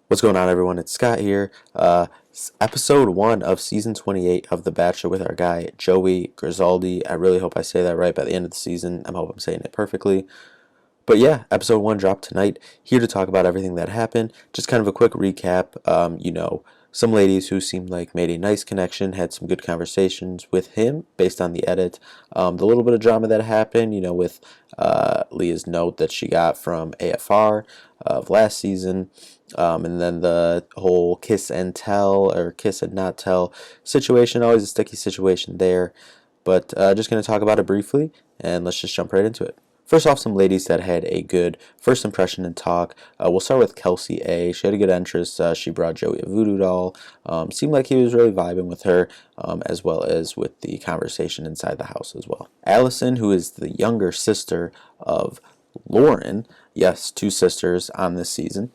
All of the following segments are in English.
What's going on, everyone? It's Scott here. Episode 1 of season 28 of The Bachelor with our guy, Joey Graziadei. I really hope I say that right by the end of the season. I hope I'm saying it perfectly. But yeah, episode 1 dropped tonight. Here to talk about everything that happened. Just kind of a quick recap. Some ladies who seemed like made a nice connection, had some good conversations with him based on the edit. The little bit of drama that happened, with Leah's note that she got from AFR of last season. And then the whole kiss and tell or kiss and not tell situation, always a sticky situation there. But just going to talk about it briefly, and let's just jump right into it. First off, some ladies that had a good first impression and talk. We'll start with Kelsey A. She had a good entrance. She brought Joey a voodoo doll. Seemed like he was really vibing with her, as well as with the conversation inside the house as well. Allison, who is the younger sister of Lauren, yes, two sisters on this season.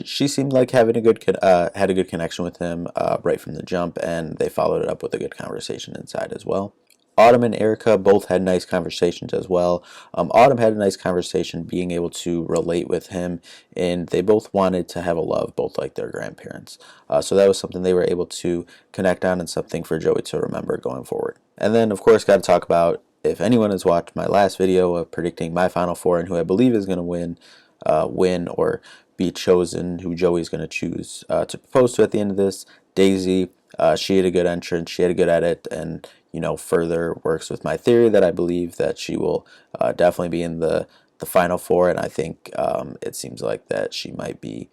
She seemed like having had a good connection with him right from the jump, and they followed it up with a good conversation inside as well. Autumn and Erica both had nice conversations as well. Autumn had a nice conversation being able to relate with him, and they both wanted to have a love, both like their grandparents. So that was something they were able to connect on and something for Joey to remember going forward. And then, of course, got to talk about, if anyone has watched my last video of predicting my Final Four and who I believe is going to win or be chosen, who Joey's going to choose to propose to at the end of this, Daisy. She had a good entrance, she had a good edit, and further works with my theory that I believe that she will definitely be in the Final Four, and I think it seems like that she might be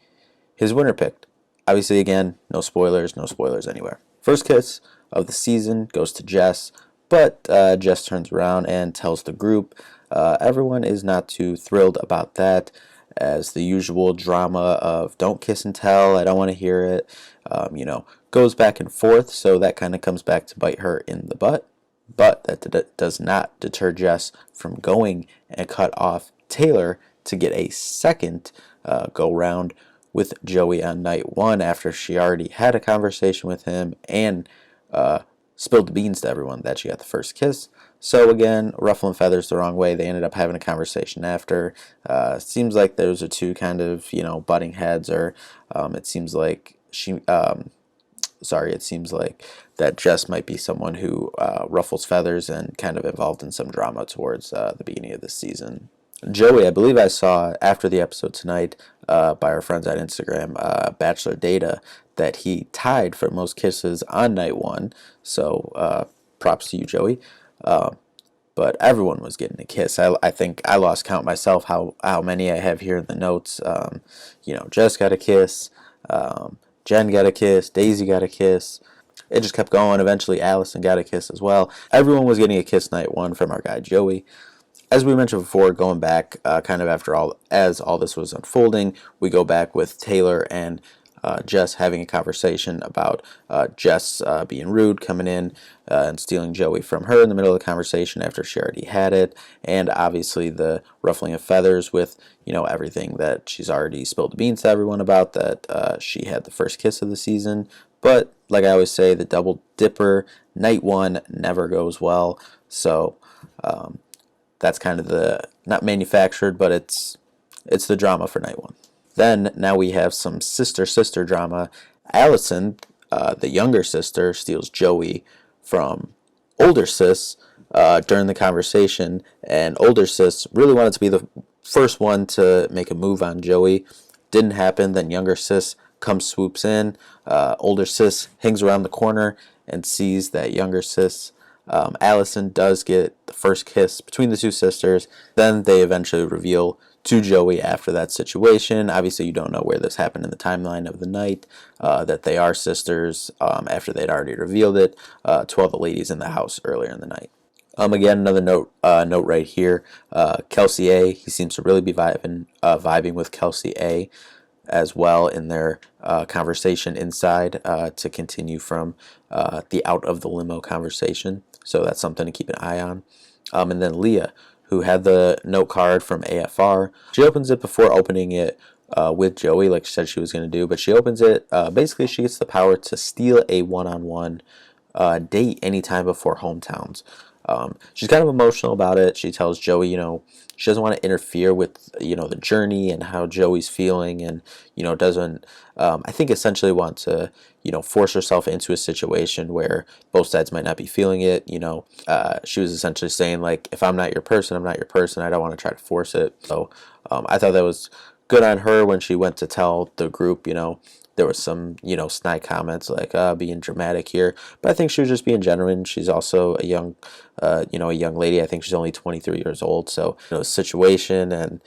his winner picked. Obviously, again, no spoilers anywhere. First kiss of the season goes to Jess, but Jess turns around and tells the group. Everyone is not too thrilled about that, as the usual drama of don't kiss and tell, I don't want to hear it, goes back and forth, so that kind of comes back to bite her in the butt. But that does not deter Jess from going and cut off Taylor to get a second go round with Joey on night 1 after she already had a conversation with him and spilled the beans to everyone that she got the first kiss. So again, ruffling feathers the wrong way. They ended up having a conversation after. Seems like those are two kind of butting heads, or it seems like it seems like that Jess might be someone who ruffles feathers and kind of involved in some drama towards the beginning of the season. Joey, I believe I saw after the episode tonight by our friends on Instagram, Bachelor Data, that he tied for most kisses on night 1. So props to you, Joey. But everyone was getting a kiss. I think I lost count myself how many I have here in the notes. Jess got a kiss. Jen got a kiss. Daisy got a kiss. It just kept going. Eventually, Allison got a kiss as well. Everyone was getting a kiss night 1 from our guy Joey. As we mentioned before, going back kind of after all this was unfolding, we go back with Taylor and Jess having a conversation about Jess being rude, coming in and stealing Joey from her in the middle of the conversation after she already had it, and obviously the ruffling of feathers with everything that she's already spilled the beans to everyone about, that she had the first kiss of the season. But like I always say, the double dipper night 1 never goes well, so that's kind of the, not manufactured, but it's the drama for night 1. Then now we have some sister drama. Allison, the younger sister, steals Joey from older sis during the conversation, and older sis really wanted to be the first one to make a move on Joey. Didn't happen. Then younger sis swoops in. Older sis hangs around the corner and sees that younger sis, Allison, does get the first kiss between the two sisters. Then they eventually reveal to Joey after that situation. Obviously, you don't know where this happened in the timeline of the night, that they are sisters after they'd already revealed it to all the ladies in the house earlier in the night. Again, another note right here. Kelsey A. He seems to really be vibing with Kelsey A. as well in their conversation inside to continue from the out of the limo conversation. So that's something to keep an eye on. And then Leah, who had the note card from AFR. She opens it before opening it with Joey, like she said she was going to do, but she opens it. Basically, she gets the power to steal a one-on-one date anytime before hometowns. She's kind of emotional about it. She tells Joey, she doesn't want to interfere with, the journey and how Joey's feeling, and, doesn't, I think essentially want to, force herself into a situation where both sides might not be feeling it. She was essentially saying, like, if I'm not your person, I'm not your person. I don't want to try to force it. So I thought that was good on her when she went to tell the group, there was some, snide comments like being dramatic here, but I think she was just being genuine. She's also a young lady. I think she's only 23 years old. So, situation and,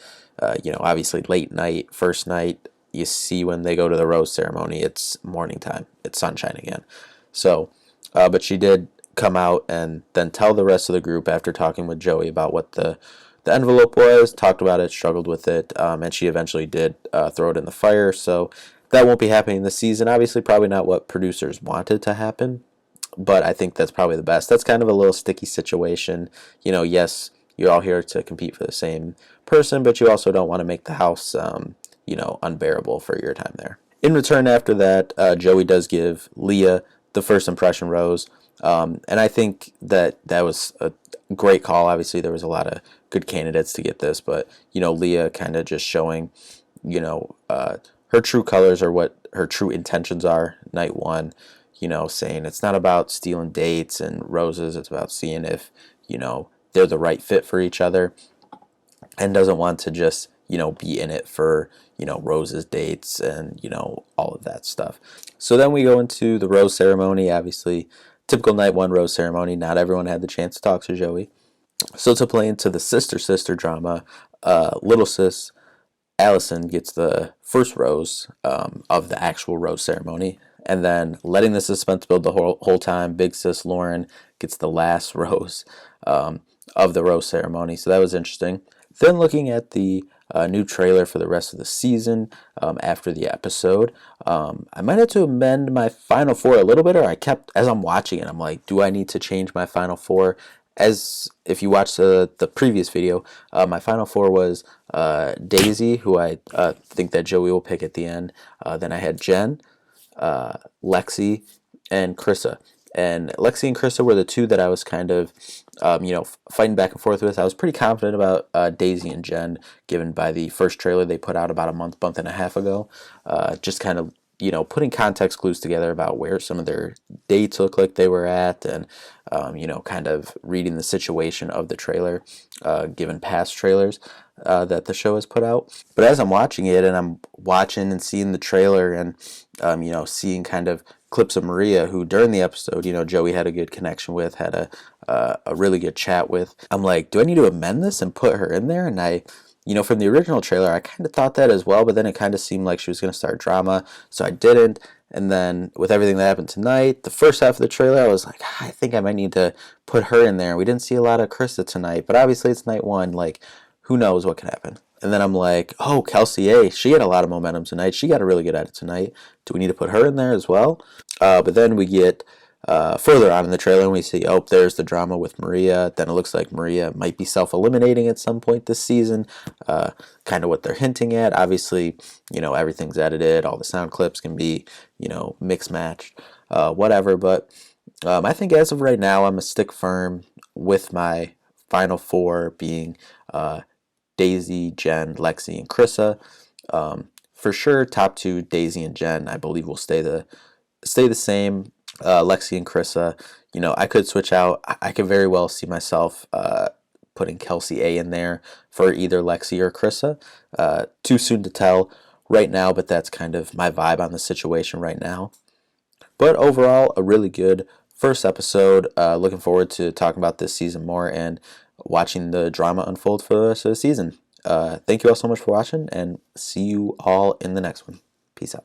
obviously late night, first night, you see when they go to the rose ceremony, it's morning time, it's sunshine again. So, but she did come out and then tell the rest of the group after talking with Joey about what the envelope was, talked about it, struggled with it, and she eventually did throw it in the fire. So that won't be happening this season. Obviously, probably not what producers wanted to happen, but I think that's probably the best. That's kind of a little sticky situation. Yes, you're all here to compete for the same person, but you also don't want to make the house, unbearable for your time there. In return, after that, Joey does give Leah the first impression rose, and I think that was a great call. Obviously, there was a lot of good candidates to get this, but Leah kind of just showing, her true colors or what her true intentions are. Night one, saying it's not about stealing dates and roses. It's about seeing if they're the right fit for each other, and doesn't want to just be in it for roses, dates, and all of that stuff. So then we go into the rose ceremony. Obviously, typical night one rose ceremony. Not everyone had the chance to talk to Joey. So to play into the sister drama, little sis Allison gets the first rose of the actual rose ceremony, and then letting the suspense build the whole time, big sis Lauren gets the last rose of the rose ceremony. So that was interesting. Then looking at the new trailer for the rest of the season after the episode, I might have to amend my final four a little bit, or as I'm watching it, I'm like, do I need to change my final four? As if you watch the previous video, my final four was Daisy, who I think that Joey will pick at the end. Then I had Jen, Lexi, and Krissa. And Lexi and Krissa were the two that I was kind of, fighting back and forth with. I was pretty confident about Daisy and Jen, given by the first trailer they put out about a month and a half ago. Just kind of, putting context clues together about where some of their dates look like they were at, and, kind of reading the situation of the trailer, given past trailers that the show has put out. But as I'm watching it, and I'm watching and seeing the trailer, and, seeing kind of clips of Maria, who during the episode, Joey had a good connection with, had a really good chat with. I'm like, do I need to amend this and put her in there? And from the original trailer, I kind of thought that as well, but then it kind of seemed like she was going to start drama, so I didn't. And then with everything that happened tonight, the first half of the trailer, I was like, I think I might need to put her in there. We didn't see a lot of Krista tonight, but obviously it's night one. Like, who knows what could happen? And then I'm like, oh, Kelsey A, she had a lot of momentum tonight. She got a really good edit tonight. Do we need to put her in there as well? But then we get further on in the trailer, and we see, oh, there's the drama with Maria. Then it looks like Maria might be self-eliminating at some point this season. Kind of what they're hinting at. Obviously, everything's edited. All the sound clips can be, mix matched, whatever. But I think as of right now, I'm a stick firm with my final four being Daisy, Jen, Lexi, and Krissa. For sure, top two, Daisy and Jen, I believe will stay the same. Lexi and Krissa, I could switch out. I could very well see myself putting Kelsey A in there for either Lexi or Krissa. Too soon to tell right now, but that's kind of my vibe on the situation right now. But overall, a really good first episode. Looking forward to talking about this season more and watching the drama unfold for the rest of the season. Thank you all so much for watching, and see you all in the next one. Peace out.